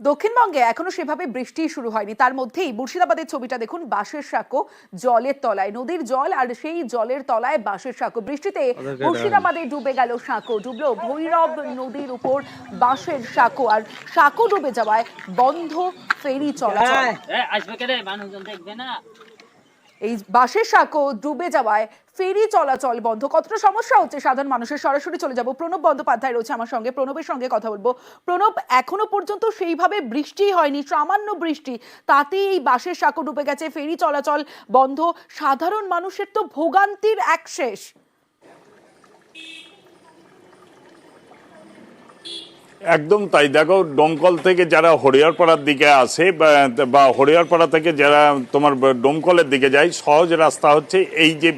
দক্ষিণবঙ্গে এখনো সেভাবে বৃষ্টি শুরু হয়নি, তার মধ্যেই মুর্শিদাবাদের ছবিটা দেখুন। বাঁশের সাঁকো জলের তলায়, নদীর জল আর সেই জলের তলায় বাঁশের সাঁকো। বৃষ্টিতে মুর্শিদাবাদে ডুবে গেল সাঁকো, ডুবলো ভৈরব নদীর উপর বাঁশের সাঁকো। আর সাঁকো ডুবে যাওয়ায় বন্ধ ফেরি চলাচল। এই বাঁশের সাঁকো ডুবে যাওয়ায় ফেরি চলাচল বন্ধ। কতটা সমস্যা হচ্ছে সাধারণ মানুষের, সরাসরি চলে যাব। প্রণব বন্দ্যোপাধ্যায় রয়েছে আমার সঙ্গে, প্রণবের সঙ্গে কথা বলবো। প্রণব, এখনো পর্যন্ত সেইভাবে বৃষ্টি হয়নি, সামান্য বৃষ্টি, তাতেই এই বাঁশের সাঁকো ডুবে গেছে, ফেরি চলাচল বন্ধ। সাধারণ মানুষের তো ভোগান্তির এক শেষ। একদম তাই। দেখো, ডোমকল থেকে যারা হরিহরপাড়ার দিকে আসে বা হরিহরপাড়া থেকে যারা তোমার ডোমকলের দিকে যায়, সহজ রাস্তা হচ্ছে এই যে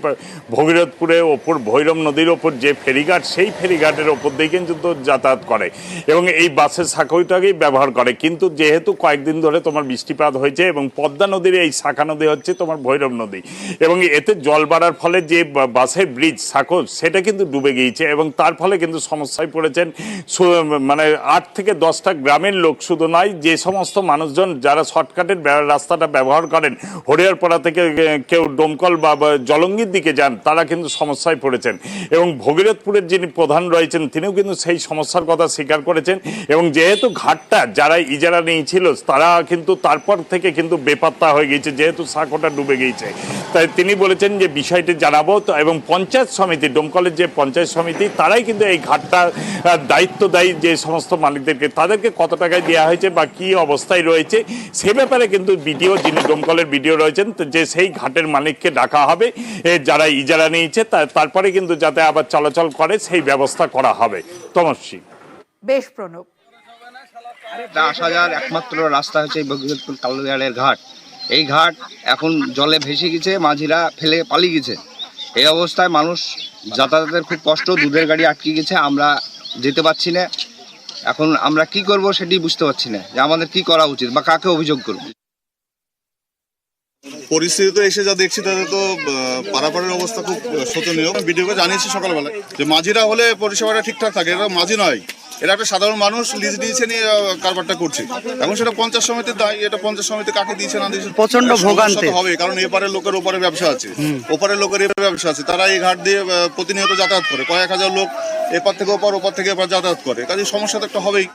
ভগীরথপুরের ওপর ভৈরব নদীর ওপর যে ফেরিঘাট, সেই ফেরিঘাটের ওপর দিয়ে কিন্তু যাতায়াত করে এবং এই বাসের শাখাটাকেই ব্যবহার করে। কিন্তু যেহেতু কয়েকদিন ধরে তোমার বৃষ্টিপাত হয়েছে এবং পদ্মা নদীর এই শাখা নদী হচ্ছে তোমার ভৈরব নদী, এবং এতে জল বাড়ার ফলে যে বাসের ব্রিজ শাখো সেটা কিন্তু ডুবে গিয়েছে এবং তার ফলে কিন্তু সমস্যায় পড়েছেন মানে 8 থেকে 10টা গ্রামের লোক শুধু নয়, যে সমস্ত মানুষজন যারা শর্টকাটের রাস্তাটা ব্যবহার করেন, হরিহরপাড়া থেকে কেউ ডোমকল বা জলঙ্গির দিকে যান, তারা কিন্তু সমস্যায় পড়েছেন। এবং ভগীরথপুরের যিনি প্রধান রয়েছেন তিনিও কিন্তু সেই সমস্যার কথা স্বীকার করেছেন। এবং যেহেতু ঘাটটা যারা ইজারা নিয়েছিল তারা কিন্তু তারপর থেকে কিন্তু বেপাত্তা হয়ে গিয়েছে, যেহেতু সাঁকোটা ডুবে গিয়েছে, তাই তিনি বলেছেন যে বিষয়টি জানাবো। এবং পঞ্চায়েত সমিতি, ডোমকলের যে পঞ্চায়েত সমিতি, তারাই কিন্তু এই ঘাটটার দায়িত্ব দেয় যে সমস্ত মালিকদেরকে, তাদেরকে কত টাকায় দেওয়া হয়েছে বা কি অবস্থায় রয়েছে সে ব্যাপারে কিন্তু বিডিও, যিনি ডোমকলের বিডিও রয়েছেন, যে সেই ঘাটের মালিককে ডাকা হবে, যারা ইজারা নিয়েছে তারপরে কিন্তু যাতে আবার চলাচল করে সেই ব্যবস্থা করা হবে। তমস্বী। বেশ প্রণব, আসা যাওয়ার একমাত্র রাস্তা হচ্ছে এই ভগীরথপুর কালুয়াড়ের ঘাট। এই ঘাট এখন জলে ভেসে গেছে, মাঝিরা ফেলে পালিয়ে গেছে। এই অবস্থায় মানুষ যাতায়াতের খুব কষ্ট, দুধের গাড়ি আটকে গেছে, আমরা যেতে পারছি না। এখন আমরা কি করব সেটি বুঝতে পারছি না, যে আমাদের কি করা উচিত বা কাকে অভিযোগ করব। পরিস্থিতিতে এসে যা দেখছি তাতে তো পারাপারের অবস্থা খুব শোচনীয়। ভিডিওকে জানিয়েছি সকালবেলা যে মাঝিরা হলে পরিষেবাটা ঠিকঠাক থাকে, এরা মাঝি নয়, এরা একটা সাধারণ মানুষ লিজ দিয়েছে নিয়ে কারবারটা করছে। এখন সেটা পঞ্চায়েত সমিতির দায়, এটা পঞ্চায়েত সমিতি কাকে দিয়েছে না দিয়েছে প্রচন্ড ভোগান্তি হবে, কারণ এপারের লোকের ওপারে ব্যবসা আছে, ওপারের লোকের এপারে ব্যবসা আছে, তারা এই ঘাট দিয়ে প্রতিনিয়ত যাতায়াত করে, কয়েক হাজার লোক এপার থেকে ওপার, ওপার থেকে এপার যাতায়াত করে, কাজে সমস্যা তো একটা হবেই।